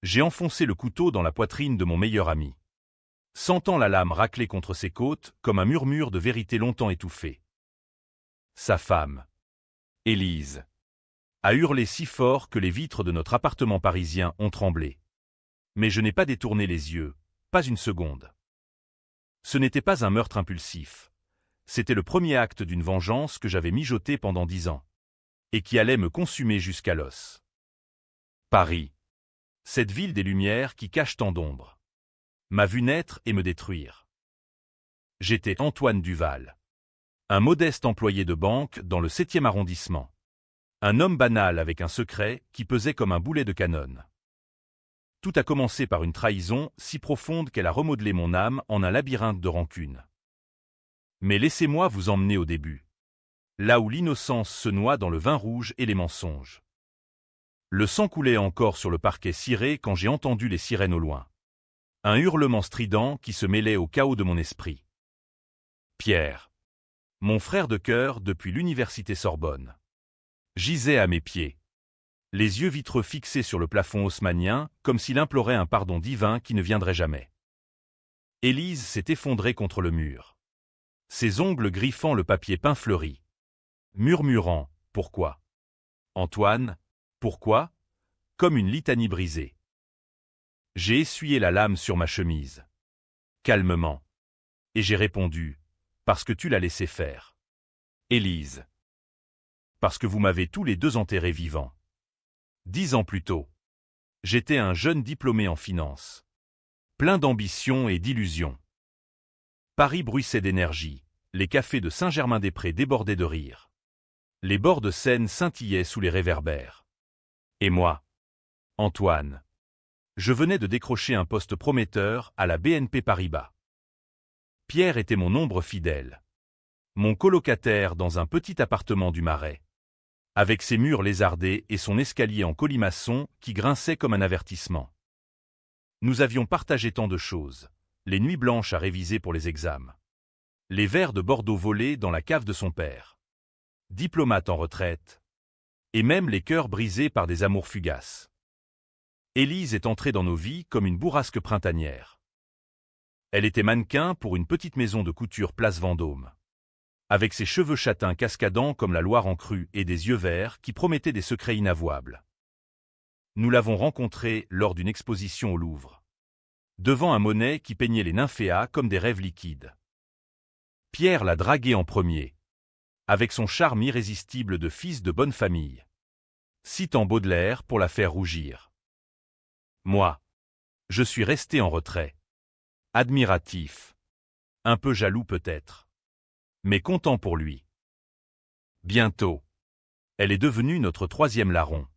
J'ai enfoncé le couteau dans la poitrine de mon meilleur ami. Sentant la lame racler contre ses côtes, comme un murmure de vérité longtemps étouffé. Sa femme, Élise, a hurlé si fort que les vitres de notre appartement parisien ont tremblé. Mais je n'ai pas détourné les yeux, pas une seconde. Ce n'était pas un meurtre impulsif. C'était le premier acte d'une vengeance que j'avais mijotée pendant 10 ans. Et qui allait me consumer jusqu'à l'os. Paris. Cette ville des lumières qui cache tant d'ombre. M'a vu naître et me détruire. J'étais Antoine Duval. Un modeste employé de banque dans le 7e arrondissement. Un homme banal avec un secret qui pesait comme un boulet de canon. Tout a commencé par une trahison si profonde qu'elle a remodelé mon âme en un labyrinthe de rancune. Mais laissez-moi vous emmener au début. Là où l'innocence se noie dans le vin rouge et les mensonges. Le sang coulait encore sur le parquet ciré quand j'ai entendu les sirènes au loin. Un hurlement strident qui se mêlait au chaos de mon esprit. Pierre. Mon frère de cœur depuis l'université Sorbonne. Gisait à mes pieds. Les yeux vitreux fixés sur le plafond haussmannien, comme s'il implorait un pardon divin qui ne viendrait jamais. Élise s'est effondrée contre le mur. Ses ongles griffant le papier peint fleuri. Murmurant, pourquoi? Antoine, pourquoi? Comme une litanie brisée. J'ai essuyé la lame sur ma chemise. Calmement. Et j'ai répondu, parce que tu l'as laissé faire. Élise. Parce que vous m'avez tous les deux enterrés vivants. 10 ans plus tôt. J'étais un jeune diplômé en finance. Plein d'ambition et d'illusions. Paris bruissait d'énergie, les cafés de Saint-Germain-des-Prés débordaient de rire. Les bords de Seine scintillaient sous les réverbères. Et moi, Antoine. Je venais de décrocher un poste prometteur à la BNP Paribas. Pierre était mon ombre fidèle. Mon colocataire dans un petit appartement du Marais. Avec ses murs lézardés et son escalier en colimaçon qui grinçait comme un avertissement. Nous avions partagé tant de choses, les nuits blanches à réviser pour les examens. Les verres de Bordeaux volés dans la cave de son père. Diplomate en retraite. Et même les cœurs brisés par des amours fugaces. Élise est entrée dans nos vies comme une bourrasque printanière. Elle était mannequin pour une petite maison de couture place Vendôme. Avec ses cheveux châtains cascadants comme la Loire en crue et des yeux verts qui promettaient des secrets inavouables. Nous l'avons rencontrée lors d'une exposition au Louvre. Devant un Monet qui peignait les nymphéas comme des rêves liquides. Pierre l'a draguée en premier. Avec son charme irrésistible de fils de bonne famille. Citant Baudelaire pour la faire rougir. Moi, je suis resté en retrait. Admiratif. Un peu jaloux peut-être. Mais content pour lui. Bientôt. Elle est devenue notre 3e larron.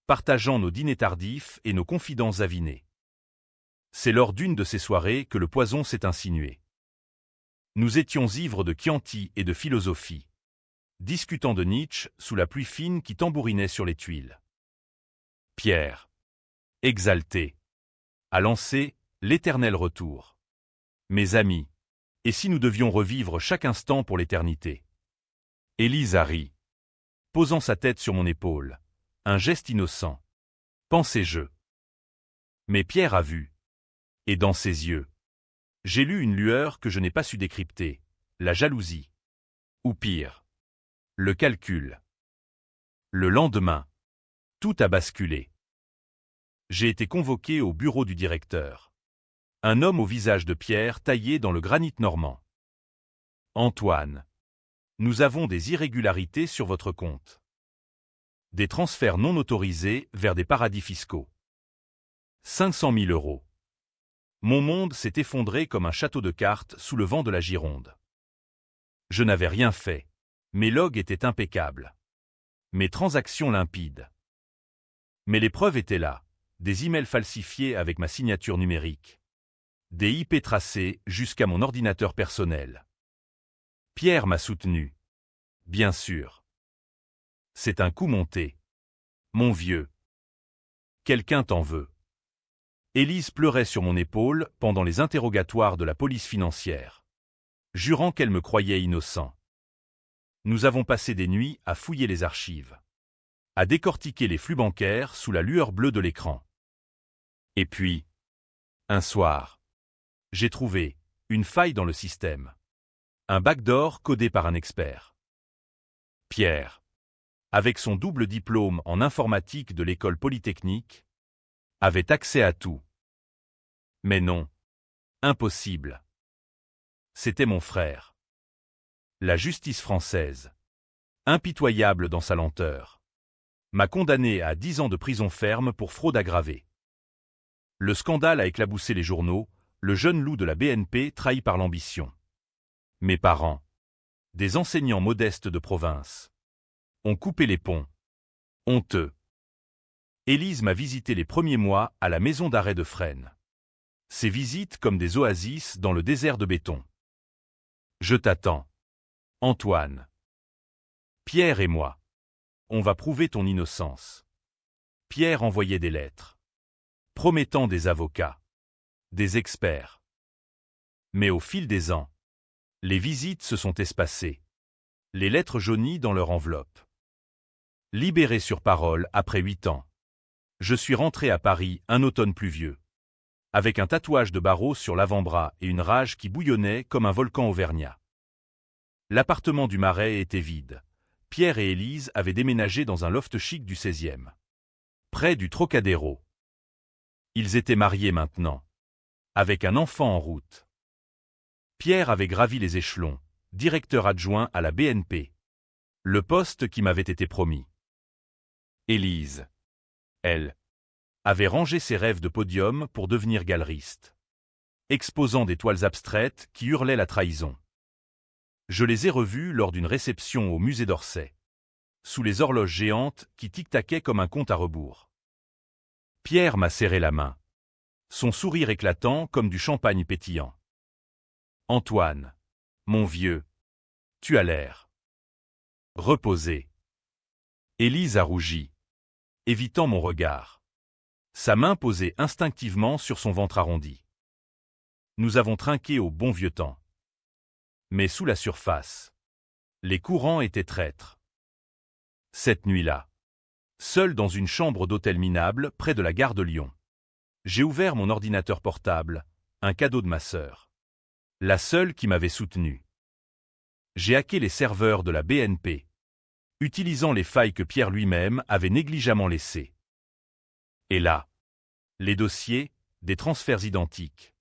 Partageant nos dîners tardifs et nos confidences avinées. C'est lors d'une de ces soirées que le poison s'est insinué. Nous étions ivres de Chianti et de philosophie. Discutant de Nietzsche sous la pluie fine qui tambourinait sur les tuiles. Pierre. Exalté. A lancé l'éternel retour. Mes amis. Et si nous devions revivre chaque instant pour l'éternité? Élise a ri. Posant sa tête sur mon épaule. Un geste innocent. Pensais-je. Mais Pierre a vu. Et dans ses yeux. J'ai lu une lueur que je n'ai pas su décrypter. La jalousie. Ou pire. Le calcul. Le lendemain. Tout a basculé. J'ai été convoqué au bureau du directeur. Un homme au visage de pierre taillé dans le granit normand. Antoine. Nous avons des irrégularités sur votre compte. Des transferts non autorisés vers des paradis fiscaux. 500 000 €. Mon monde s'est effondré comme un château de cartes sous le vent de la Gironde. Je n'avais rien fait. Mes logs étaient impeccables. Mes transactions limpides. Mais les preuves étaient là. Des emails falsifiés avec ma signature numérique. Des IP tracés jusqu'à mon ordinateur personnel. Pierre m'a soutenu. Bien sûr. C'est un coup monté. Mon vieux. Quelqu'un t'en veut. Élise pleurait sur mon épaule pendant les interrogatoires de la police financière. Jurant qu'elle me croyait innocent. Nous avons passé des nuits à fouiller les archives. À décortiquer les flux bancaires sous la lueur bleue de l'écran. Et puis, un soir, j'ai trouvé une faille dans le système. Un backdoor codé par un expert. Pierre, avec son double diplôme en informatique de l'école polytechnique, avait accès à tout. Mais non, impossible. C'était mon frère. La justice française, impitoyable dans sa lenteur, m'a condamné à 10 ans de prison ferme pour fraude aggravée. Le scandale a éclaboussé les journaux, le jeune loup de la BNP trahi par l'ambition. Mes parents, des enseignants modestes de province, ont coupé les ponts. Honteux. Élise m'a visité les premiers mois à la maison d'arrêt de Fresnes. Ces visites comme des oasis dans le désert de béton. Je t'attends. Antoine. Pierre et moi. On va prouver ton innocence. Pierre envoyait des lettres, promettant des avocats, des experts. Mais au fil des ans, les visites se sont espacées, les lettres jaunies dans leur enveloppe. Libéré sur parole après 8 ans, je suis rentré à Paris un automne pluvieux, avec un tatouage de barreaux sur l'avant-bras et une rage qui bouillonnait comme un volcan auvergnat. L'appartement du Marais était vide. Pierre et Élise avaient déménagé dans un loft chic du 16e, près du Trocadéro. Ils étaient mariés maintenant, avec un enfant en route. Pierre avait gravi les échelons, directeur adjoint à la BNP, le poste qui m'avait été promis. Élise, elle, avait rangé ses rêves de podium pour devenir galeriste, exposant des toiles abstraites qui hurlaient la trahison. Je les ai revus lors d'une réception au musée d'Orsay, sous les horloges géantes qui tic-taquaient comme un compte à rebours. Pierre m'a serré la main, son sourire éclatant comme du champagne pétillant. Antoine, mon vieux, tu as l'air reposé. Élise a rougi, évitant mon regard, sa main posée instinctivement sur son ventre arrondi. Nous avons trinqué au bon vieux temps. Mais sous la surface, les courants étaient traîtres. Cette nuit-là, seul dans une chambre d'hôtel minable près de la gare de Lyon, j'ai ouvert mon ordinateur portable, un cadeau de ma sœur, la seule qui m'avait soutenu. J'ai hacké les serveurs de la BNP, utilisant les failles que Pierre lui-même avait négligemment laissées. Et là, les dossiers, des transferts identiques,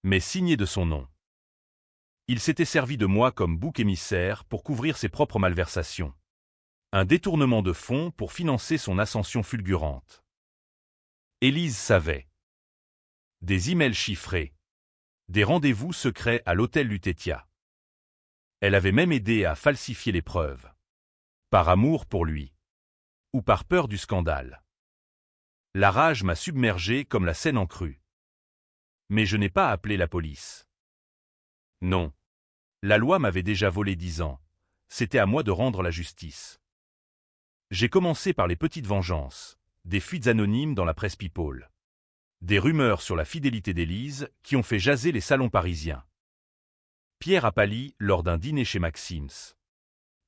mais signés de son nom. Il s'était servi de moi comme bouc émissaire pour couvrir ses propres malversations. Un détournement de fonds pour financer son ascension fulgurante. Élise savait. Des emails chiffrés. Des rendez-vous secrets à l'hôtel Lutetia. Elle avait même aidé à falsifier les preuves. Par amour pour lui. Ou par peur du scandale. La rage m'a submergé comme la Seine en crue. Mais je n'ai pas appelé la police. Non. La loi m'avait déjà volé 10 ans. C'était à moi de rendre la justice. J'ai commencé par les petites vengeances, des fuites anonymes dans la presse people. Des rumeurs sur la fidélité d'Élise qui ont fait jaser les salons parisiens. Pierre a pâli lors d'un dîner chez Maxim's.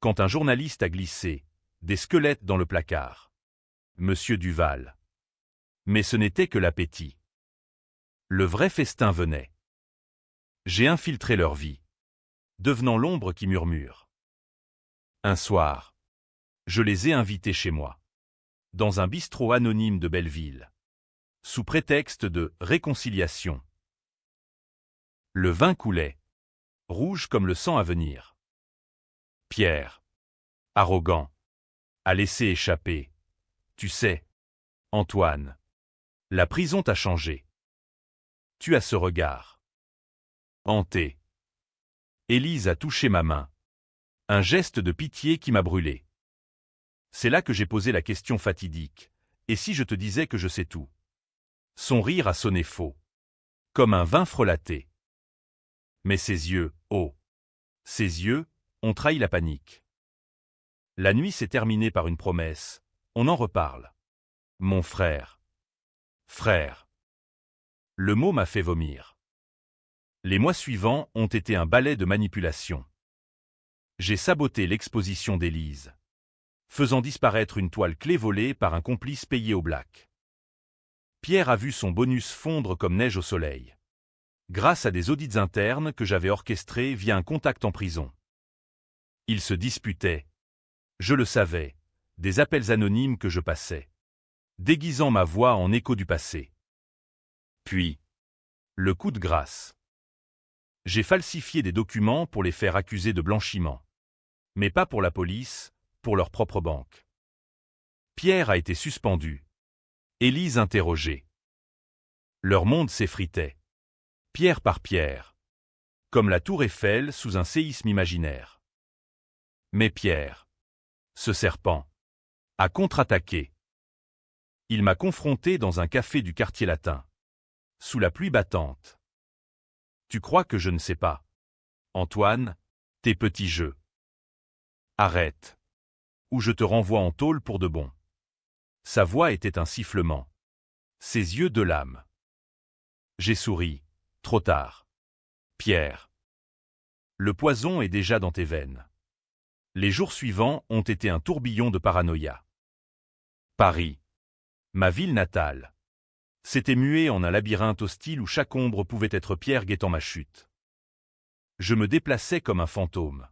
Quand un journaliste a glissé « des squelettes dans le placard ». Monsieur Duval. Mais ce n'était que l'appétit. Le vrai festin venait. J'ai infiltré leur vie, devenant l'ombre qui murmure. Un soir, je les ai invités chez moi, dans un bistrot anonyme de Belleville, sous prétexte de réconciliation. Le vin coulait, rouge comme le sang à venir. Pierre, arrogant, a laissé échapper. Tu sais, Antoine, la prison t'a changé. Tu as ce regard. Hanté. Élise a touché ma main. Un geste de pitié qui m'a brûlé. C'est là que j'ai posé la question fatidique. Et si je te disais que je sais tout? Son rire a sonné faux. Comme un vin frelaté. Mais ses yeux, oh! Ses yeux, ont trahi la panique. La nuit s'est terminée par une promesse. On en reparle. Mon frère. Frère. Le mot m'a fait vomir. Les mois suivants ont été un ballet de manipulation. J'ai saboté l'exposition d'Élise, faisant disparaître une toile clé volée par un complice payé au black. Pierre a vu son bonus fondre comme neige au soleil. Grâce à des audits internes que j'avais orchestrés via un contact en prison. Ils se disputaient. Je le savais, des appels anonymes que je passais, déguisant ma voix en écho du passé. Puis, le coup de grâce. J'ai falsifié des documents pour les faire accuser de blanchiment. Mais pas pour la police, pour leur propre banque. Pierre a été suspendu. Élise interrogée. Leur monde s'effritait. Pierre par pierre. Comme la tour Eiffel sous un séisme imaginaire. Mais Pierre, ce serpent, a contre-attaqué. Il m'a confronté dans un café du quartier latin. Sous la pluie battante. Tu crois que je ne sais pas? Antoine, tes petits jeux. Arrête. Ou je te renvoie en tôle pour de bon. Sa voix était un sifflement. Ses yeux de lame. J'ai souri. Trop tard. Pierre. Le poison est déjà dans tes veines. Les jours suivants ont été un tourbillon de paranoïa. Paris. Ma ville natale. S'était muée en un labyrinthe hostile où chaque ombre pouvait être Pierre guettant ma chute. Je me déplaçais comme un fantôme.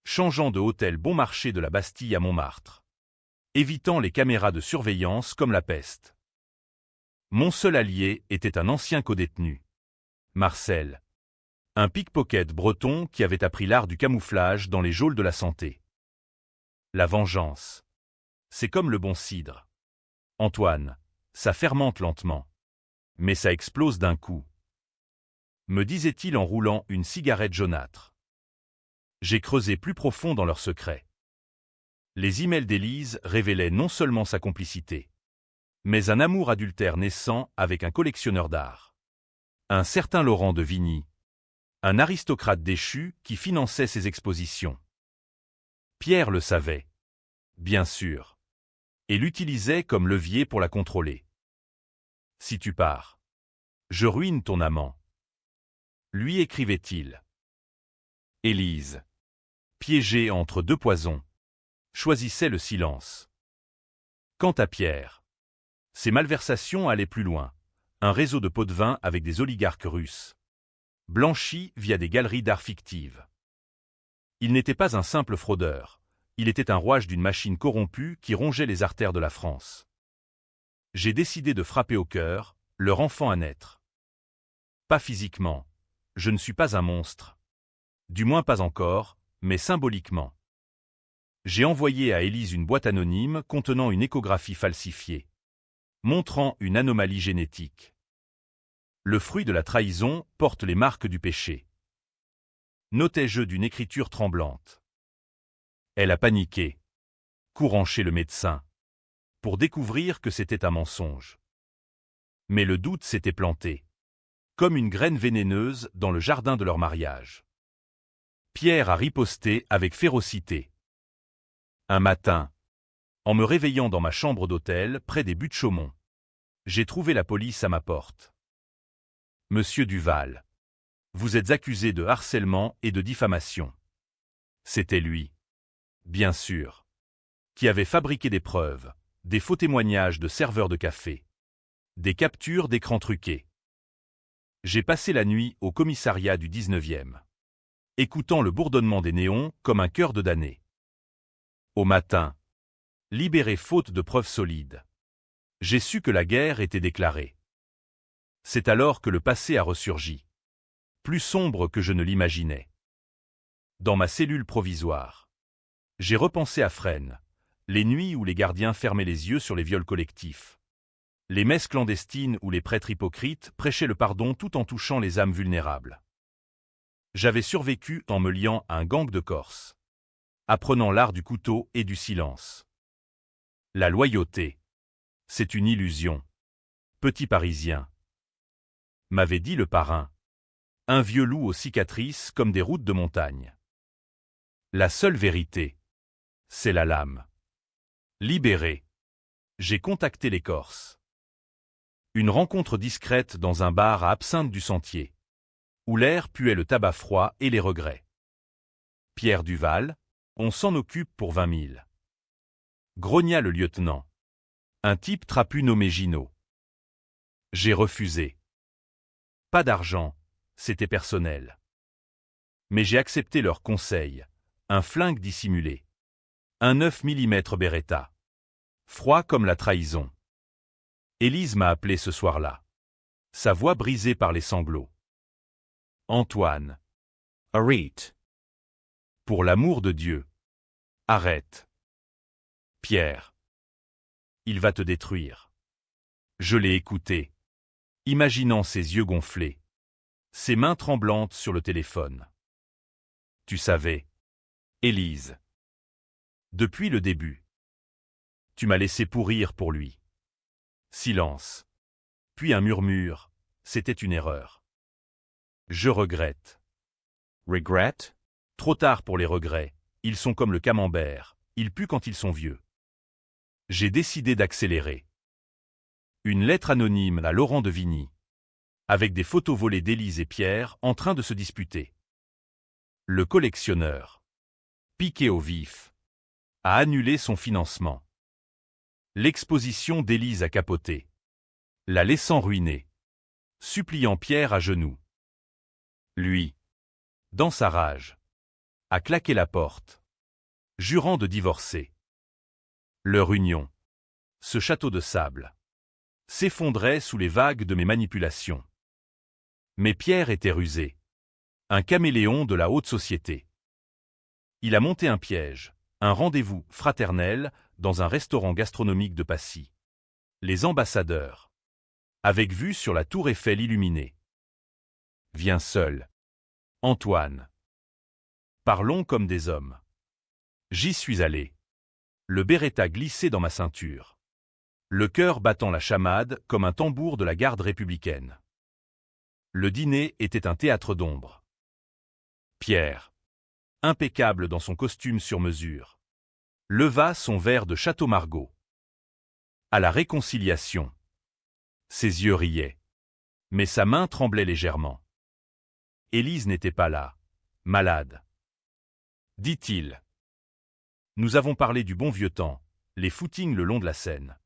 Changeant de hôtel bon marché de la Bastille à Montmartre. Évitant les caméras de surveillance comme la peste. Mon seul allié était un ancien codétenu. Marcel. Un pickpocket breton qui avait appris l'art du camouflage dans les geôles de la santé. La vengeance. C'est comme le bon cidre. Antoine, ça fermente lentement. Mais ça explose d'un coup. Me disait-il en roulant une cigarette jaunâtre. J'ai creusé plus profond dans leur secret. Les emails d'Élise révélaient non seulement sa complicité, mais un amour adultère naissant avec un collectionneur d'art. Un certain Laurent de Vigny. Un aristocrate déchu qui finançait ses expositions. Pierre le savait. Bien sûr. Et l'utilisait comme levier pour la contrôler. Si tu pars, je ruine ton amant. Lui écrivait-il. Élise, piégée entre deux poisons, choisissait le silence. Quant à Pierre, ses malversations allaient plus loin. Un réseau de pots de vin avec des oligarques russes. Blanchi via des galeries d'art fictives. Il n'était pas un simple fraudeur, il était un rouage d'une machine corrompue qui rongeait les artères de la France. J'ai décidé de frapper au cœur, leur enfant à naître. Pas physiquement, je ne suis pas un monstre. Du moins pas encore, mais symboliquement. J'ai envoyé à Élise une boîte anonyme contenant une échographie falsifiée, montrant une anomalie génétique. Le fruit de la trahison porte les marques du péché. Notais-je d'une écriture tremblante. Elle a paniqué, courant chez le médecin, pour découvrir que c'était un mensonge. Mais le doute s'était planté, comme une graine vénéneuse dans le jardin de leur mariage. Pierre a riposté avec férocité. Un matin, en me réveillant dans ma chambre d'hôtel près des Buttes-Chaumont, j'ai trouvé la police à ma porte. Monsieur Duval, vous êtes accusé de harcèlement et de diffamation. C'était lui, bien sûr, qui avait fabriqué des preuves, des faux témoignages de serveurs de café, des captures d'écrans truqués. J'ai passé la nuit au commissariat du 19e, écoutant le bourdonnement des néons comme un chœur de damnés. Au matin, libéré faute de preuves solides, j'ai su que la guerre était déclarée. C'est alors que le passé a ressurgi, plus sombre que je ne l'imaginais. Dans ma cellule provisoire, j'ai repensé à Fresnes, les nuits où les gardiens fermaient les yeux sur les viols collectifs, les messes clandestines où les prêtres hypocrites prêchaient le pardon tout en touchant les âmes vulnérables. J'avais survécu en me liant à un gang de Corse, apprenant l'art du couteau et du silence. La loyauté, c'est une illusion. Petit Parisien, m'avait dit le parrain. Un vieux loup aux cicatrices comme des routes de montagne. La seule vérité, c'est la lame. Libéré, j'ai contacté les Corses. Une rencontre discrète dans un bar à Absinthe du Sentier, où l'air puait le tabac froid et les regrets. Pierre Duval, on s'en occupe pour 20 000. Grogna le lieutenant. Un type trapu nommé Gino. J'ai refusé. Pas d'argent, c'était personnel. Mais j'ai accepté leur conseil, un flingue dissimulé. Un 9 mm Beretta. Froid comme la trahison. Élise m'a appelé ce soir-là. Sa voix brisée par les sanglots. Antoine. Arrête. Pour l'amour de Dieu. Arrête. Pierre. Il va te détruire. Je l'ai écouté, imaginant ses yeux gonflés, ses mains tremblantes sur le téléphone. Tu savais, Élise. Depuis le début. Tu m'as laissé pourrir pour lui. Silence. Puis un murmure, c'était une erreur. Je regrette. Regret? Trop tard pour les regrets, ils sont comme le camembert, ils puent quand ils sont vieux. J'ai décidé d'accélérer. Une lettre anonyme à Laurent de Vigny. Avec des photos volées d'Élise et Pierre en train de se disputer. Le collectionneur, piqué au vif, a annulé son financement. L'exposition d'Élise a capoté, la laissant ruinée, suppliant Pierre à genoux. Lui, dans sa rage, a claqué la porte, jurant de divorcer. Leur union, ce château de sable, s'effondrait sous les vagues de mes manipulations. Mais Pierre était rusé, un caméléon de la haute société. Il a monté un piège, un rendez-vous fraternel dans un restaurant gastronomique de Passy. Les ambassadeurs, avec vue sur la tour Eiffel illuminée. Viens seul. Antoine. Parlons comme des hommes. J'y suis allé. Le Beretta glissé dans ma ceinture. Le cœur battant la chamade comme un tambour de la garde républicaine. Le dîner était un théâtre d'ombre. Pierre, impeccable dans son costume sur mesure, leva son verre de Château Margaux. À la réconciliation. Ses yeux riaient, mais sa main tremblait légèrement. Élise n'était pas là, malade. Dit-il. Nous avons parlé du bon vieux temps, les footings le long de la Seine,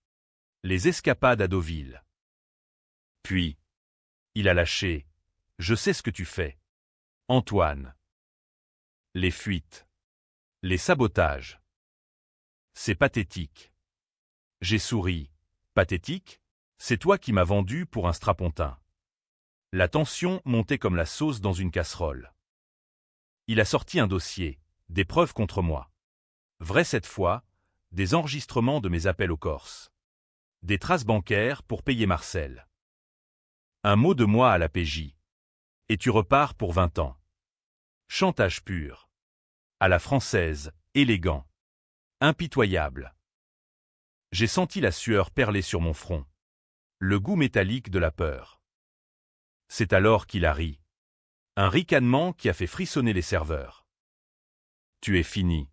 les escapades à Deauville. Puis, il a lâché, je sais ce que tu fais. Antoine. Les fuites. Les sabotages. C'est pathétique. J'ai souri. Pathétique? C'est toi qui m'as vendu pour un strapontin. La tension montait comme la sauce dans une casserole. Il a sorti un dossier, des preuves contre moi. Vrai cette fois, des enregistrements de mes appels aux Corses. Des traces bancaires pour payer Marcel. Un mot de moi à la PJ. Et tu repars pour 20 ans. Chantage pur. À la française, élégant. Impitoyable. J'ai senti la sueur perler sur mon front. Le goût métallique de la peur. C'est alors qu'il a ri. Un ricanement qui a fait frissonner les serveurs. Tu es fini.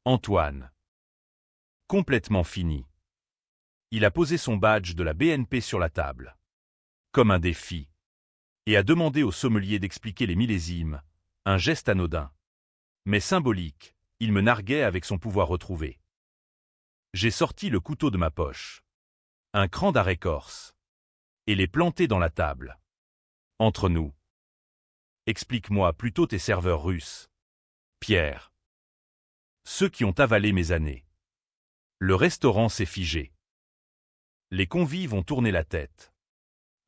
Antoine. Complètement fini. Il a posé son badge de la BNP sur la table. Comme un défi. Et a demandé au sommelier d'expliquer les millésimes, un geste anodin. Mais symbolique, il me narguait avec son pouvoir retrouvé. J'ai sorti le couteau de ma poche. Un cran d'arrêt corse. Et l'ai planté dans la table. Entre nous. Explique-moi plutôt tes serveurs russes. Pierre. Ceux qui ont avalé mes années. Le restaurant s'est figé. Les convives ont tourné la tête.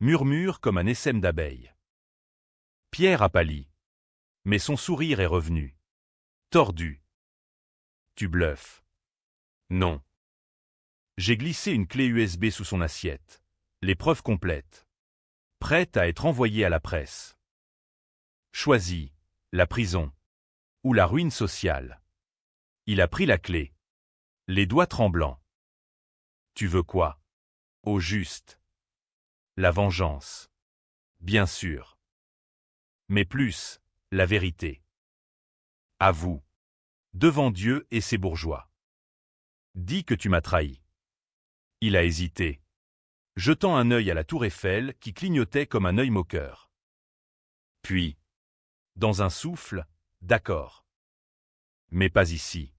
Murmure comme un essaim d'abeilles. Pierre a pâli. Mais son sourire est revenu. Tordu. Tu bluffes. Non. J'ai glissé une clé USB sous son assiette. Les preuves complètes. Prête à être envoyée à la presse. Choisis, la prison. Ou la ruine sociale. Il a pris la clé. Les doigts tremblants. Tu veux quoi? Au juste. La vengeance. Bien sûr. Mais plus, la vérité. Avoue. Devant Dieu et ses bourgeois. Dis que tu m'as trahi. Il a hésité, jetant un œil à la tour Eiffel qui clignotait comme un œil moqueur. Puis, dans un souffle, d'accord. Mais pas ici.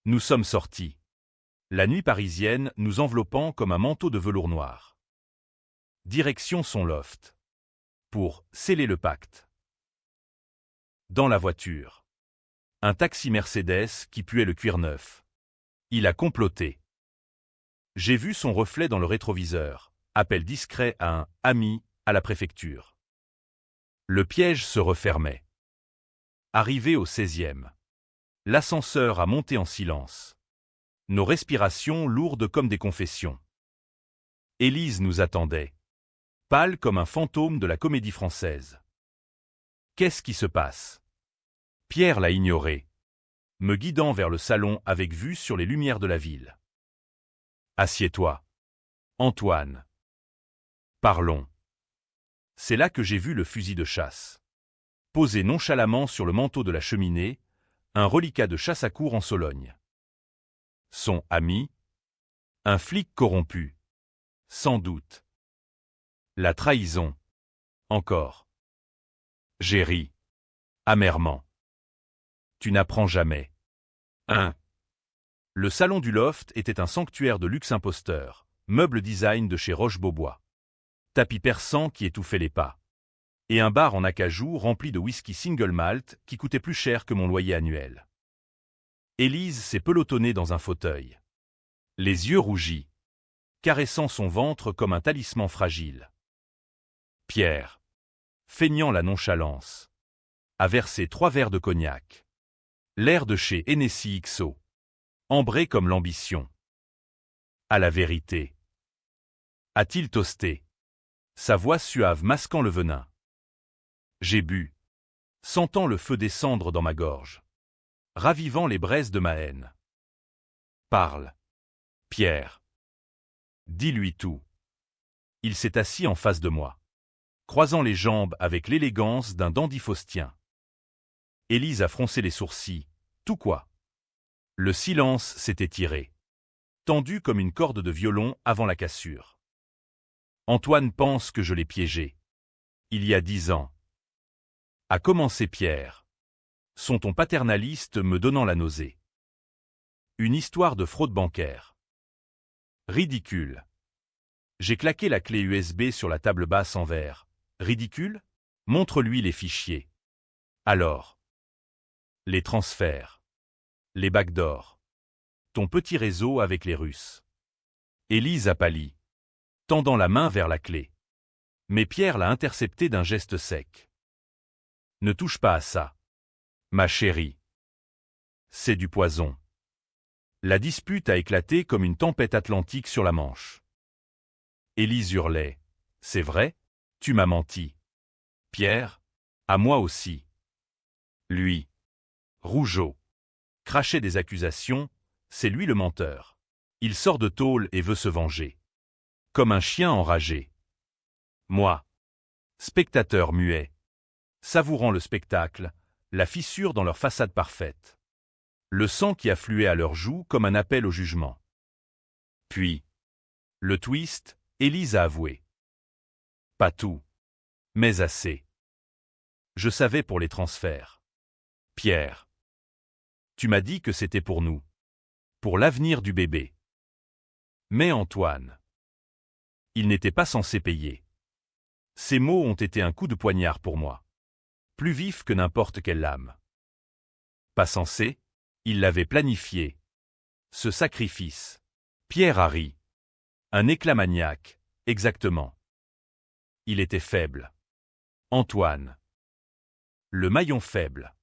Nous sommes sortis. La nuit parisienne nous enveloppant comme un manteau de velours noir. Direction son loft. Pour sceller le pacte. Dans la voiture. Un taxi Mercedes qui puait le cuir neuf. Il a comploté. J'ai vu son reflet dans le rétroviseur. Appel discret à un ami à la préfecture. Le piège se refermait. Arrivé au 16e. L'ascenseur a monté en silence. Nos respirations lourdes comme des confessions. Élise nous attendait. Pâle comme un fantôme de la comédie française. Qu'est-ce qui se passe? Pierre l'a ignoré, me guidant vers le salon avec vue sur les lumières de la ville. Assieds-toi. Antoine. Parlons. C'est là que j'ai vu le fusil de chasse. Posé nonchalamment sur le manteau de la cheminée, un reliquat de chasse à courre en Sologne. Son ami? Un flic corrompu. Sans doute. La trahison. Encore. J'ai ri. Amèrement. Tu n'apprends jamais. 1. Le salon du loft était un sanctuaire de luxe imposteur, meuble design de chez Roche-Beaubois. Tapis persan qui étouffait les pas. Et un bar en acajou rempli de whisky single malt qui coûtait plus cher que mon loyer annuel. Élise s'est pelotonnée dans un fauteuil. Les yeux rougis, caressant son ventre comme un talisman fragile. Pierre, feignant la nonchalance, a versé 3 verres de cognac. L'air de chez Hennessy XO. Ambré comme l'ambition. À la vérité. A-t-il toasté? Sa voix suave masquant le venin. J'ai bu, sentant le feu descendre dans ma gorge, ravivant les braises de ma haine. Parle. Pierre. Dis-lui tout. Il s'est assis en face de moi, croisant les jambes avec l'élégance d'un dandy faustien. Élise a froncé les sourcils. Tout quoi? Le silence s'est étiré, tendu comme une corde de violon avant la cassure. Antoine pense que je l'ai piégé. Il y a 10 ans. A commencé Pierre. Son ton paternaliste me donnant la nausée. Une histoire de fraude bancaire. Ridicule. J'ai claqué la clé USB sur la table basse en verre. Ridicule? Montre-lui les fichiers. Alors. Les transferts. Les backdoors. Ton petit réseau avec les Russes. Élise a pâli, tendant la main vers la clé. Mais Pierre l'a intercepté d'un geste sec. Ne touche pas à ça. Ma chérie. C'est du poison. La dispute a éclaté comme une tempête atlantique sur la Manche. Élise hurlait. C'est vrai? Tu m'as menti. Pierre? À moi aussi. Lui. Rougeau. Crachait des accusations, c'est lui le menteur. Il sort de tôle et veut se venger. Comme un chien enragé. Moi. Spectateur muet. Savourant le spectacle, la fissure dans leur façade parfaite. Le sang qui affluait à leurs joues comme un appel au jugement. Puis. Le twist, Élise a avoué. Pas tout. Mais assez. Je savais pour les transferts. Pierre. Tu m'as dit que c'était pour nous. Pour l'avenir du bébé. Mais Antoine. Il n'était pas censé payer. Ces mots ont été un coup de poignard pour moi. Plus vif que n'importe quelle lame. Pas censé? Il l'avait planifié. Ce sacrifice. Pierre a ri. Un éclat maniaque, exactement. Il était faible. Antoine. Le maillon faible.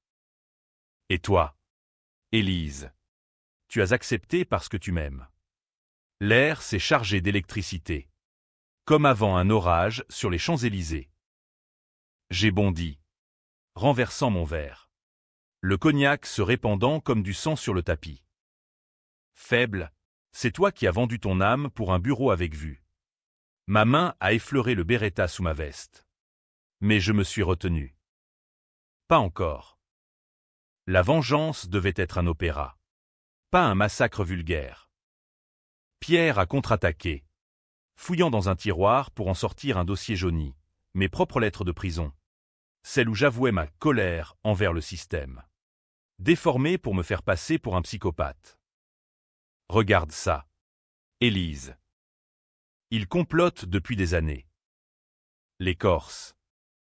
Et toi? Élise. Tu as accepté parce que tu m'aimes. L'air s'est chargé d'électricité. Comme avant un orage sur les Champs-Élysées. J'ai bondi, renversant mon verre. Le cognac se répandant comme du sang sur le tapis. Faible, c'est toi qui as vendu ton âme pour un bureau avec vue. Ma main a effleuré le Beretta sous ma veste. Mais je me suis retenu. Pas encore. La vengeance devait être un opéra. Pas un massacre vulgaire. Pierre a contre-attaqué, fouillant dans un tiroir pour en sortir un dossier jauni, mes propres lettres de prison. Celles où j'avouais ma colère envers le système. Déformé pour me faire passer pour un psychopathe. Regarde ça. Élise. Il complote depuis des années. Les Corses.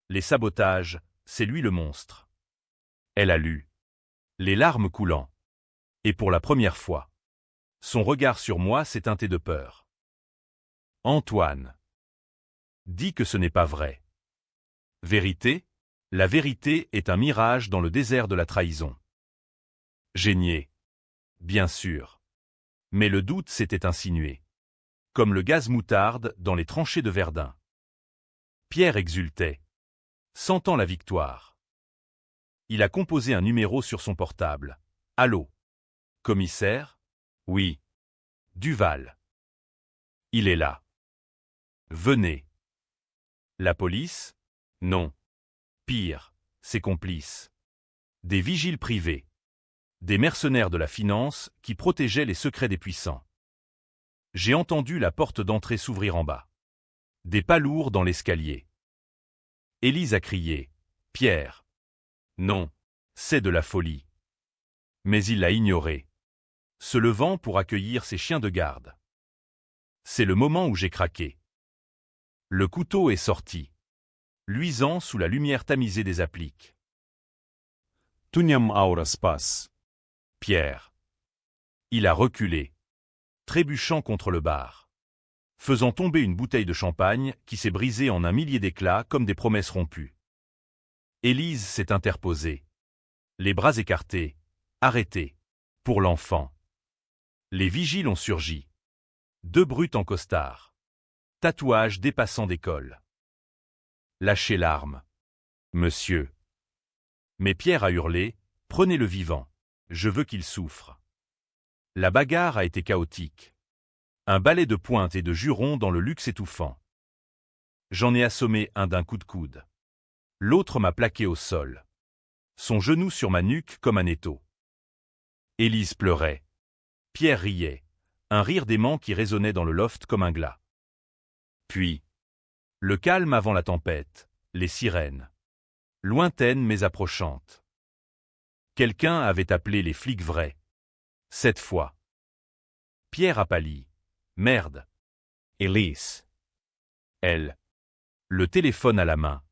Les sabotages, c'est lui le monstre. Elle a lu. Les larmes coulant. Et pour la première fois, son regard sur moi s'est teinté de peur. Antoine. Dis que ce n'est pas vrai. Vérité? La vérité est un mirage dans le désert de la trahison. J'ai nié. Bien sûr. Mais le doute s'était insinué. Comme le gaz moutarde dans les tranchées de Verdun. Pierre exultait, sentant la victoire. Il a composé un numéro sur son portable. Allô? Commissaire? Oui. Duval. Il est là. Venez. La police? Non. Pire, ses complices. Des vigiles privés. Des mercenaires de la finance qui protégeaient les secrets des puissants. J'ai entendu la porte d'entrée s'ouvrir en bas. Des pas lourds dans l'escalier. Élise a crié. Pierre. Non, c'est de la folie. Mais il l'a ignoré, se levant pour accueillir ses chiens de garde. C'est le moment où j'ai craqué. Le couteau est sorti, luisant sous la lumière tamisée des appliques. Tunyam aura spas. Pierre. Il a reculé, trébuchant contre le bar, faisant tomber une bouteille de champagne qui s'est brisée en un millier d'éclats comme des promesses rompues. Élise s'est interposée, les bras écartés, arrêtée, pour l'enfant. Les vigiles ont surgi. 2 brutes en costard. Tatouage dépassant des cols. Lâchez l'arme. Monsieur. Mais Pierre a hurlé, prenez-le vivant. Je veux qu'il souffre. La bagarre a été chaotique. Un balai de pointe et de jurons dans le luxe étouffant. J'en ai assommé un d'un coup de coude. L'autre m'a plaqué au sol. Son genou sur ma nuque comme un étau. Élise pleurait. Pierre riait. Un rire dément qui résonnait dans le loft comme un glas. Puis, le calme avant la tempête, les sirènes. Lointaines mais approchantes. Quelqu'un avait appelé les flics vrais. 7 fois. Pierre a pâli. Merde. Elise. Elle. Le téléphone à la main.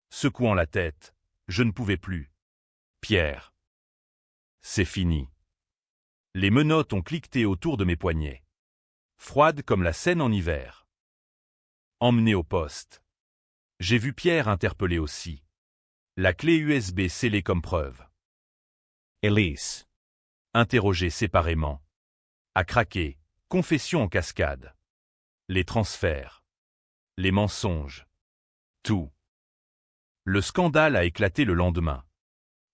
Secouant la tête. Je ne pouvais plus. Pierre. C'est fini. Les menottes ont cliqueté autour de mes poignets. Froides comme la Seine en hiver. Emmené au poste. J'ai vu Pierre interpellé aussi. La clé USB scellée comme preuve. Elise. Interrogé séparément. A craqué. Confession en cascade. Les transferts. Les mensonges. Tout. Le scandale a éclaté le lendemain.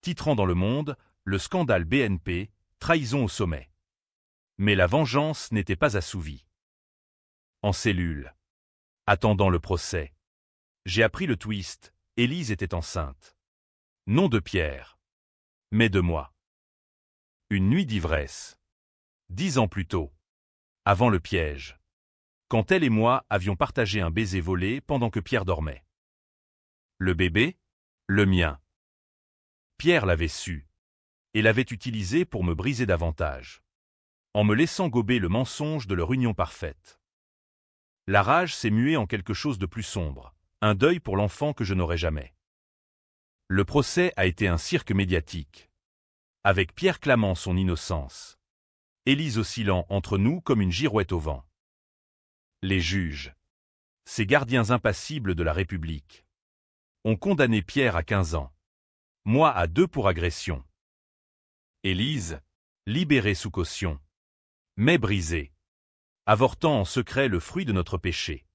Titrant dans Le Monde, le scandale BNP, trahison au sommet. Mais la vengeance n'était pas assouvie. En cellule. Attendant le procès. J'ai appris le twist, Élise était enceinte. Non de Pierre. Mais de moi. Une nuit d'ivresse. 10 ans plus tôt. Avant le piège. Quand elle et moi avions partagé un baiser volé pendant que Pierre dormait. Le bébé? Le mien. Pierre l'avait su. Et l'avait utilisé pour me briser davantage. En me laissant gober le mensonge de leur union parfaite. La rage s'est muée en quelque chose de plus sombre. Un deuil pour l'enfant que je n'aurai jamais. Le procès a été un cirque médiatique. Avec Pierre clamant son innocence. Élise oscillant entre nous comme une girouette au vent. Les juges. Ces gardiens impassibles de la République. Ont condamné Pierre à 15 ans. Moi à 2 pour agression. Élise, libérée sous caution. Mais brisée. Avortant en secret le fruit de notre péché.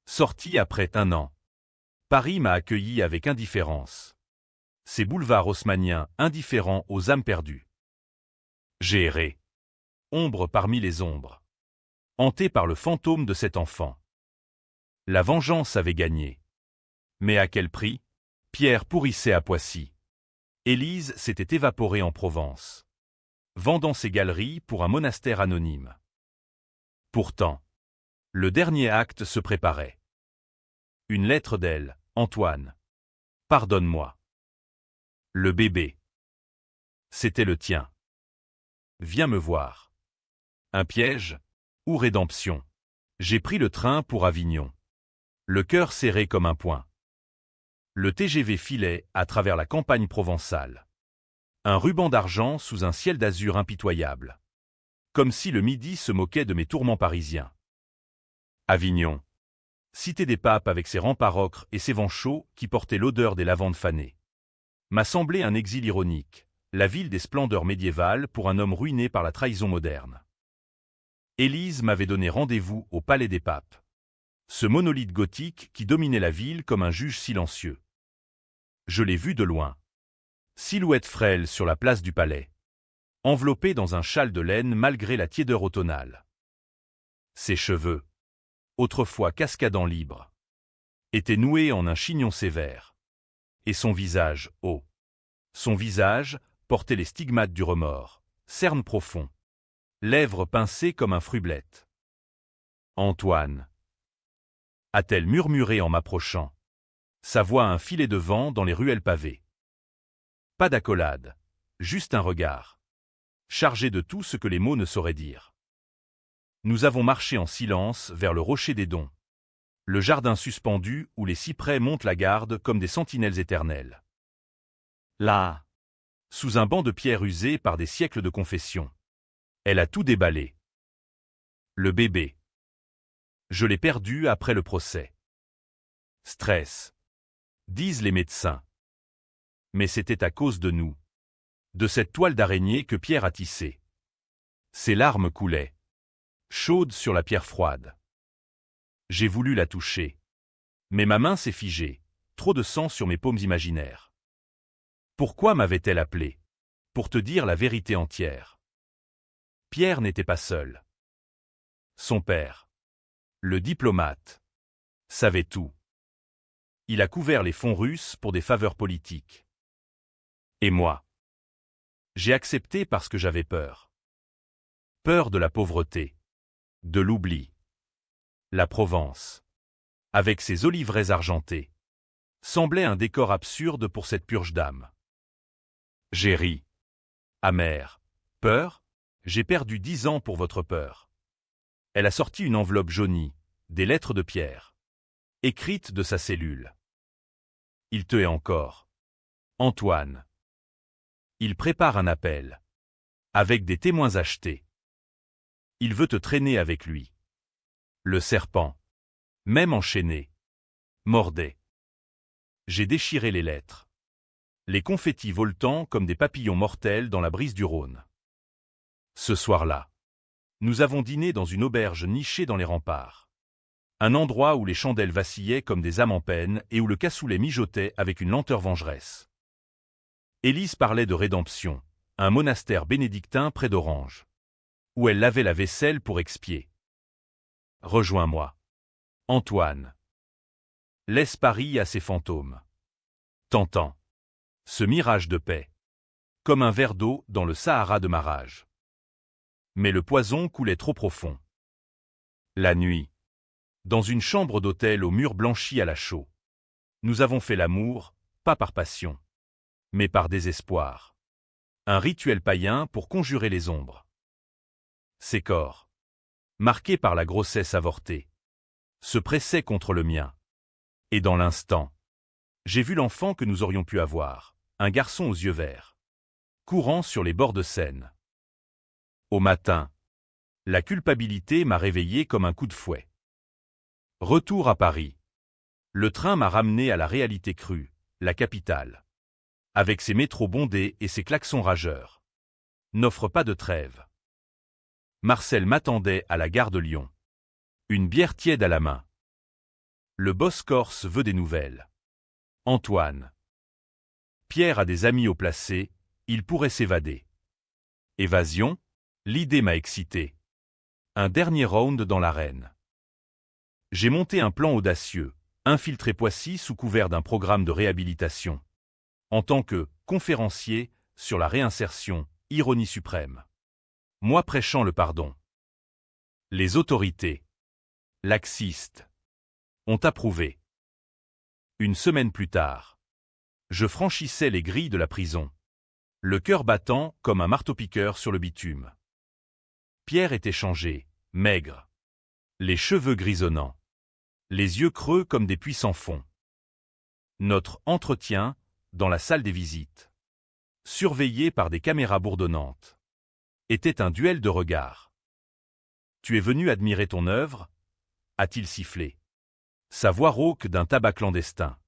Sortie après 1 an. Paris m'a accueilli avec indifférence. Ces boulevards haussmanniens indifférents aux âmes perdues. J'ai erré. Ombre parmi les ombres. Hanté par le fantôme de cet enfant. La vengeance avait gagné. Mais à quel prix? Pierre pourrissait à Poissy. Élise s'était évaporée en Provence. Vendant ses galeries pour un monastère anonyme. Pourtant, le dernier acte se préparait. Une lettre d'elle, Antoine. Pardonne-moi. Le bébé. C'était le tien. Viens me voir. Un piège ou rédemption? J'ai pris le train pour Avignon. Le cœur serré comme un poing. Le TGV filait à travers la campagne provençale. Un ruban d'argent sous un ciel d'azur impitoyable. Comme si le midi se moquait de mes tourments parisiens. Avignon. Cité des papes avec ses remparts ocres et ses vents chauds qui portaient l'odeur des lavandes fanées. M'a semblé un exil ironique, la ville des splendeurs médiévales pour un homme ruiné par la trahison moderne. Élise m'avait donné rendez-vous au Palais des Papes. Ce monolithe gothique qui dominait la ville comme un juge silencieux. Je l'ai vu de loin. Silhouette frêle sur la place du Palais. Enveloppé dans un châle de laine malgré la tiédeur automnale. Ses cheveux, autrefois cascadant libres, étaient noués en un chignon sévère. Et son visage, haut. Son visage portait les stigmates du remords, cerne profond. Lèvres pincées comme un frublette. Antoine, a-t-elle murmuré en m'approchant. Sa voix un filet de vent dans les ruelles pavées. Pas d'accolade, juste un regard, chargé de tout ce que les mots ne sauraient dire. Nous avons marché en silence vers le rocher des Dons, le jardin suspendu où les cyprès montent la garde comme des sentinelles éternelles. Là, sous un banc de pierre usé par des siècles de confession, elle a tout déballé. Le bébé. Je l'ai perdu après le procès. Stress, disent les médecins. Mais c'était à cause de nous, de cette toile d'araignée que Pierre a tissée. Ses larmes coulaient, chaudes sur la pierre froide. J'ai voulu la toucher. Mais ma main s'est figée, trop de sang sur mes paumes imaginaires. Pourquoi m'avait-elle appelé? Pour te dire la vérité entière. Pierre n'était pas seul. Son père, le diplomate, savait tout. Il a couvert les fonds russes pour des faveurs politiques. Et moi? J'ai accepté parce que j'avais peur. Peur de la pauvreté, de l'oubli. La Provence, avec ses oliveraies argentées, semblait un décor absurde pour cette purge d'âme. J'ai ri. Amère. Peur? J'ai perdu 10 ans pour votre peur. Elle a sorti une enveloppe jaunie, des lettres de Pierre, écrites de sa cellule. Il te hait encore. Antoine. Il prépare un appel. Avec des témoins achetés. Il veut te traîner avec lui. Le serpent, même enchaîné, mordait. J'ai déchiré les lettres. Les confettis voltant comme des papillons mortels dans la brise du Rhône. Ce soir-là, nous avons dîné dans une auberge nichée dans les remparts. Un endroit où les chandelles vacillaient comme des âmes en peine et où le cassoulet mijotait avec une lenteur vengeresse. Élise parlait de rédemption, un monastère bénédictin près d'Orange, où elle lavait la vaisselle pour expier. Rejoins-moi. Antoine. Laisse Paris à ses fantômes. T'entends. Ce mirage de paix. Comme un verre d'eau dans le Sahara de ma rage. Mais le poison coulait trop profond. La nuit. Dans une chambre d'hôtel aux murs blanchis à la chaux. Nous avons fait l'amour, pas par passion, mais par désespoir. Un rituel païen pour conjurer les ombres. Ses corps, marqués par la grossesse avortée, se pressaient contre le mien. Et dans l'instant, j'ai vu l'enfant que nous aurions pu avoir, un garçon aux yeux verts, courant sur les bords de Seine. Au matin, la culpabilité m'a réveillé comme un coup de fouet. Retour à Paris. Le train m'a ramené à la réalité crue, la capitale. Avec ses métros bondés et ses klaxons rageurs. N'offre pas de trêve. Marcel m'attendait à la gare de Lyon. Une bière tiède à la main. Le boss corse veut des nouvelles. Antoine. Pierre a des amis au placé, il pourrait s'évader. Évasion? L'idée m'a excité. Un dernier round dans l'arène. J'ai monté un plan audacieux, infiltré Poissy sous couvert d'un programme de réhabilitation. En tant que conférencier sur la réinsertion, ironie suprême. Moi prêchant le pardon. Les autorités, laxistes, ont approuvé. Une semaine plus tard, je franchissais les grilles de la prison, le cœur battant comme un marteau-piqueur sur le bitume. Pierre était changé, maigre, les cheveux grisonnants. les yeux creux comme des puits sans fond. Notre entretien, dans la salle des visites, surveillé par des caméras bourdonnantes, était un duel de regards. « Tu es venu admirer ton œuvre » a-t-il sifflé. Sa voix rauque d'un tabac clandestin.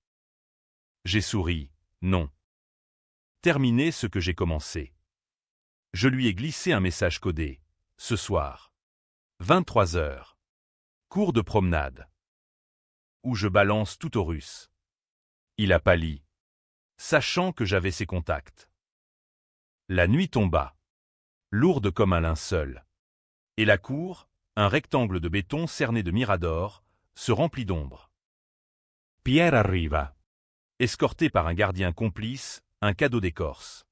J'ai souri, non. Terminé ce que j'ai commencé. Je lui ai glissé un message codé. Ce soir. 23 heures. Cours de promenade. Où je balance tout au russe. Il a pâli, sachant que j'avais ses contacts. La nuit tomba, lourde comme un linceul. Et la cour, un rectangle de béton cerné de miradors, se remplit d'ombre. Pierre arriva. Escorté par un gardien complice, un cadeau d'écorce.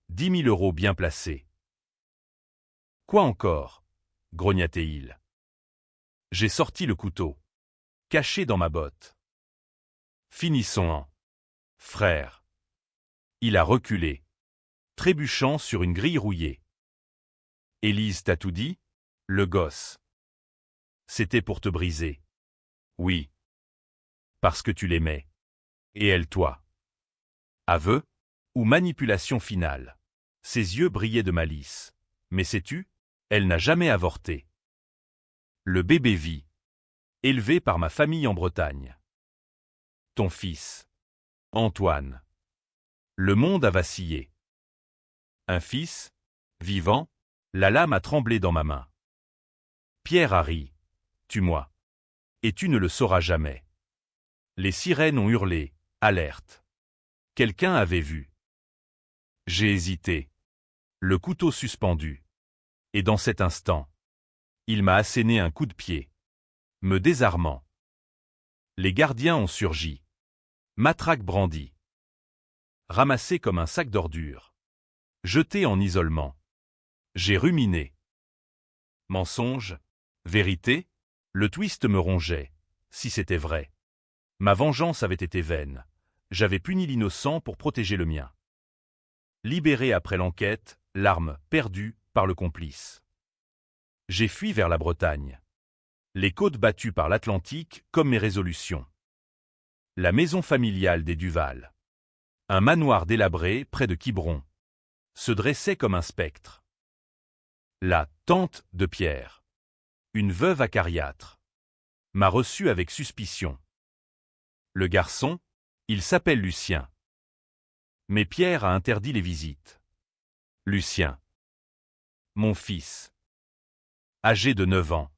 10 000 € bien placés. Quoi encore? Grogna-t-il. J'ai sorti le couteau, caché dans ma botte. Finissons-en, frère. Il a reculé, trébuchant sur une grille rouillée. Élise t'a tout dit? Le gosse. C'était pour te briser. Oui. Parce que tu l'aimais. Et elle toi. Aveu? Ou manipulation finale? Ses yeux brillaient de malice. Mais sais-tu? Elle n'a jamais avorté. Le bébé vit. Élevé par ma famille en Bretagne. Ton fils. Antoine. Le monde a vacillé. Un fils, vivant, la lame a tremblé dans ma main. Pierre a ri. Tue-moi. Et tu ne le sauras jamais. Les sirènes ont hurlé, alerte. Quelqu'un avait vu. J'ai hésité. Le couteau suspendu. Et dans cet instant, il m'a asséné un coup de pied, me désarmant. Les gardiens ont surgi. Matraque brandie. Ramassé comme un sac d'ordures. Jeté en isolement. J'ai ruminé. Mensonge? Vérité? Le twist me rongeait, si c'était vrai. Ma vengeance avait été vaine. J'avais puni l'innocent pour protéger le mien. Libéré après l'enquête, l'arme perdue par le complice. J'ai fui vers la Bretagne. Les côtes battues par l'Atlantique comme mes résolutions. La maison familiale des Duval. Un manoir délabré près de Quiberon. Se dressait comme un spectre. La tante de Pierre. Une veuve acariâtre. M'a reçu avec suspicion. Le garçon, il s'appelle Lucien. Mais Pierre a interdit les visites. Lucien. Mon fils. Âgé de 9 ans.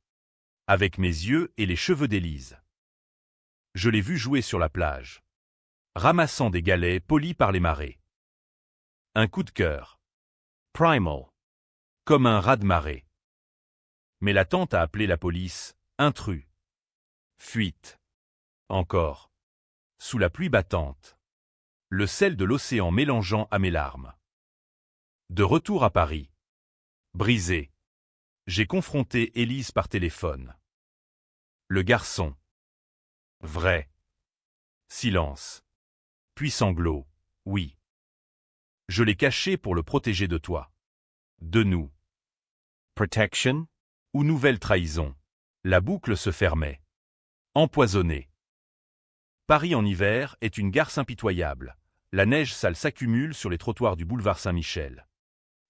Avec mes yeux et les cheveux d'Élise. Je l'ai vu jouer sur la plage. Ramassant des galets polis par les marées. Un coup de cœur. Primal. Comme un raz de marée. Mais la tante a appelé la police. Intrus. Fuite. Encore. Sous la pluie battante. Le sel de l'océan mélangeant à mes larmes. De retour à Paris. Brisé. J'ai confronté Élise par téléphone. Le garçon. Vrai. Silence. Puis sanglot. Oui. Je l'ai caché pour le protéger de toi. De nous. Protection. Ou nouvelle trahison. La boucle se fermait. Empoisonné. Paris en hiver est une gare impitoyable. La neige sale s'accumule sur les trottoirs du boulevard Saint-Michel.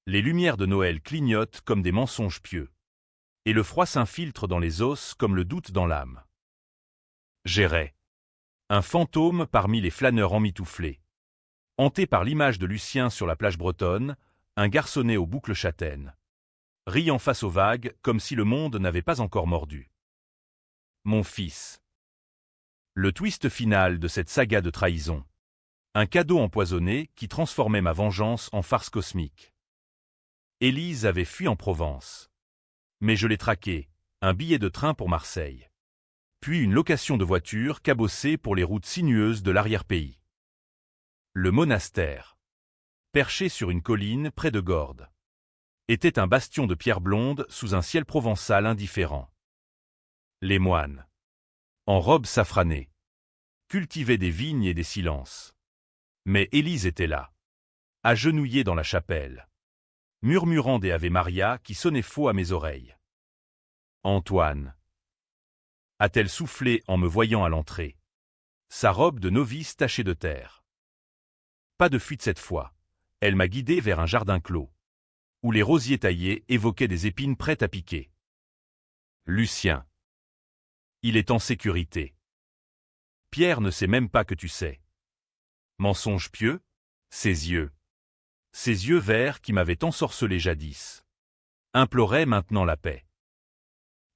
Les lumières de Noël clignotent comme des mensonges pieux. Et le froid s'infiltre dans les os comme le doute dans l'âme. J'errais. Un fantôme parmi les flâneurs emmitouflés. Hanté par l'image de Lucien sur la plage bretonne, un garçonnet aux boucles châtaines. Riant face aux vagues comme si le monde n'avait pas encore mordu. Mon fils. Le twist final de cette saga de trahison. Un cadeau empoisonné qui transformait ma vengeance en farce cosmique. Élise avait fui en Provence. Mais je l'ai traqué, un billet de train pour Marseille. Puis une location de voiture cabossée pour les routes sinueuses de l'arrière-pays. Le monastère, perché sur une colline près de Gordes, était un bastion de pierre blonde sous un ciel provençal indifférent. Les moines, en robe safranée, cultivaient des vignes et des silences. Mais Élise était là, agenouillée dans la chapelle, murmurant des Ave Maria qui sonnaient faux à mes oreilles. Antoine. a-t-elle soufflé en me voyant à l'entrée. Sa robe de novice tachée de terre. Pas de fuite cette fois. Elle m'a guidé vers un jardin clos, où les rosiers taillés évoquaient des épines prêtes à piquer. Lucien. Il est en sécurité. Pierre ne sait même pas que tu sais. Mensonge pieux, ses yeux. Ses yeux verts qui m'avaient ensorcelé jadis. Imploraient maintenant la paix.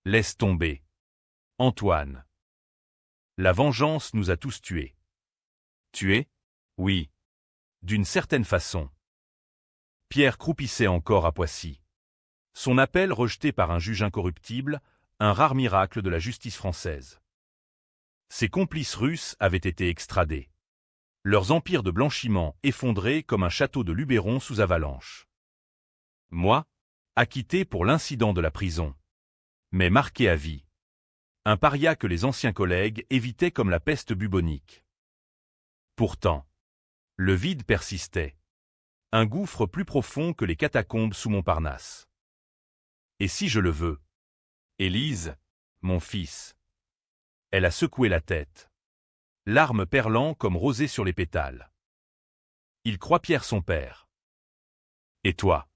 Laisse tomber. Antoine. La vengeance nous a tous tués. Tués? Oui. D'une certaine façon. Pierre croupissait encore à Poissy. Son appel rejeté par un juge incorruptible, un rare miracle de la justice française. Ses complices russes avaient été extradés. Leurs empires de blanchiment effondrés comme un château de Luberon sous avalanche. Moi, acquitté pour l'incident de la prison. Mais marqué à vie. Un paria que les anciens collègues évitaient comme la peste bubonique. Pourtant, le vide persistait. Un gouffre plus profond que les catacombes sous Montparnasse. Et si je le veux? Élise, mon fils. Elle a secoué la tête. Larmes perlant comme rosée sur les pétales. Il croit Pierre son père. Et toi?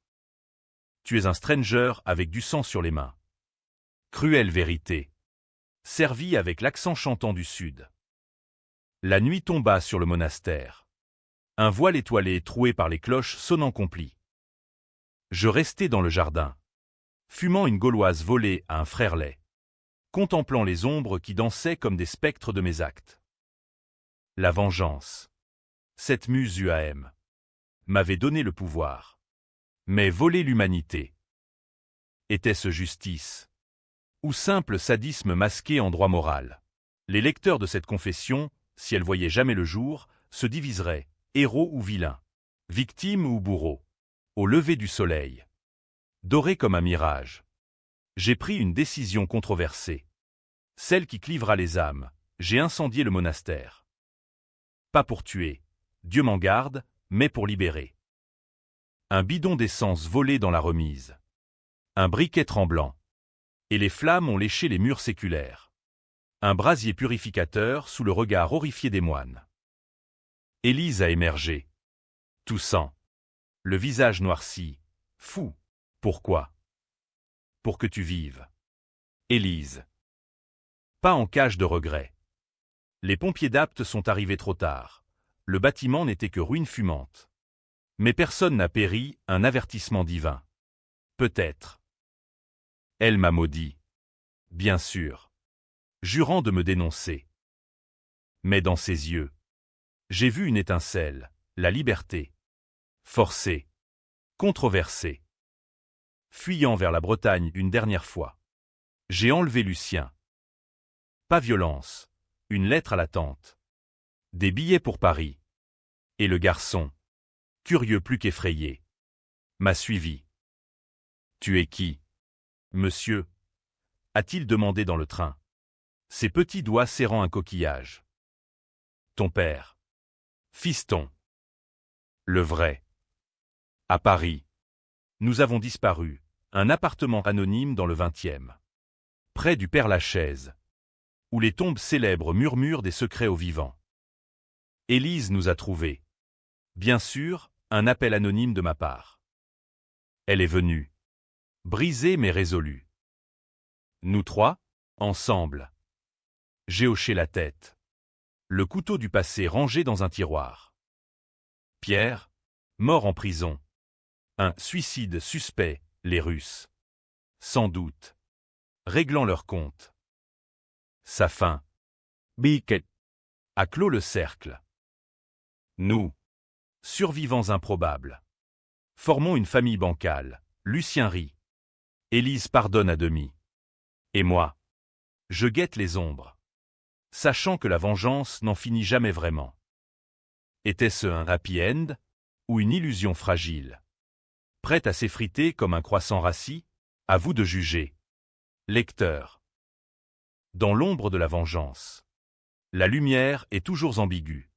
Tu es un stranger avec du sang sur les mains. Cruelle vérité. Servi avec l'accent chantant du sud. La nuit tomba sur le monastère. Un voile étoilé troué par les cloches sonnant complis. Je restai dans le jardin, fumant une gauloise volée à un frère laid, contemplant les ombres qui dansaient comme des spectres de mes actes. La vengeance, cette muse UAM, m'avait donné le pouvoir, mais voler l'humanité. Était-ce justice? Ou simple sadisme masqué en droit moral? Les lecteurs de cette confession, si elle voyait jamais le jour, se diviseraient, héros ou vilains, victimes ou bourreaux, au lever du soleil. Doré comme un mirage. J'ai pris une décision controversée. Celle qui clivera les âmes, j'ai incendié le monastère. Pas pour tuer, Dieu m'en garde, mais pour libérer. Un bidon d'essence volé dans la remise. Un briquet tremblant. Et les flammes ont léché les murs séculaires. Un brasier purificateur sous le regard horrifié des moines. Élise a émergé. Toussant. Le visage noirci. Fou. Pourquoi? Pour que tu vives. Élise. Pas en cage de regret. Les pompiers d'Apt sont arrivés trop tard. Le bâtiment n'était que ruine fumante. Mais personne n'a péri, un avertissement divin. Peut-être. Elle m'a maudit. Bien sûr. Jurant de me dénoncer. Mais dans ses yeux, j'ai vu une étincelle, la liberté. Forcée. Controversée. Fuyant vers la Bretagne une dernière fois. J'ai enlevé Lucien. Pas violence. Une lettre à la tante. Des billets pour Paris. Et le garçon, curieux plus qu'effrayé, m'a suivi. Tu es qui? Monsieur, a-t-il demandé dans le train, ses petits doigts serrant un coquillage. Ton père. Fiston. Le vrai. À Paris. Nous avons disparu, un appartement anonyme dans le 20e. Près du Père-Lachaise. Où les tombes célèbres murmurent des secrets aux vivants. Élise nous a trouvés. Bien sûr, un appel anonyme de ma part. Elle est venue. Brisée mais résolue. Nous trois, ensemble. J'ai hoché la tête. Le couteau du passé rangé dans un tiroir. Pierre, mort en prison. Un suicide suspect, les Russes. Sans doute. Réglant leur compte. Sa fin. Biquet. A clos le cercle. Nous, survivants improbables, formons une famille bancale. Lucien rit. Élise pardonne à demi. Et moi, je guette les ombres, sachant que la vengeance n'en finit jamais vraiment. Était-ce un happy end ou une illusion fragile, prête à s'effriter comme un croissant rassis? À vous de juger. Lecteur. Dans l'ombre de la vengeance, la lumière est toujours ambiguë.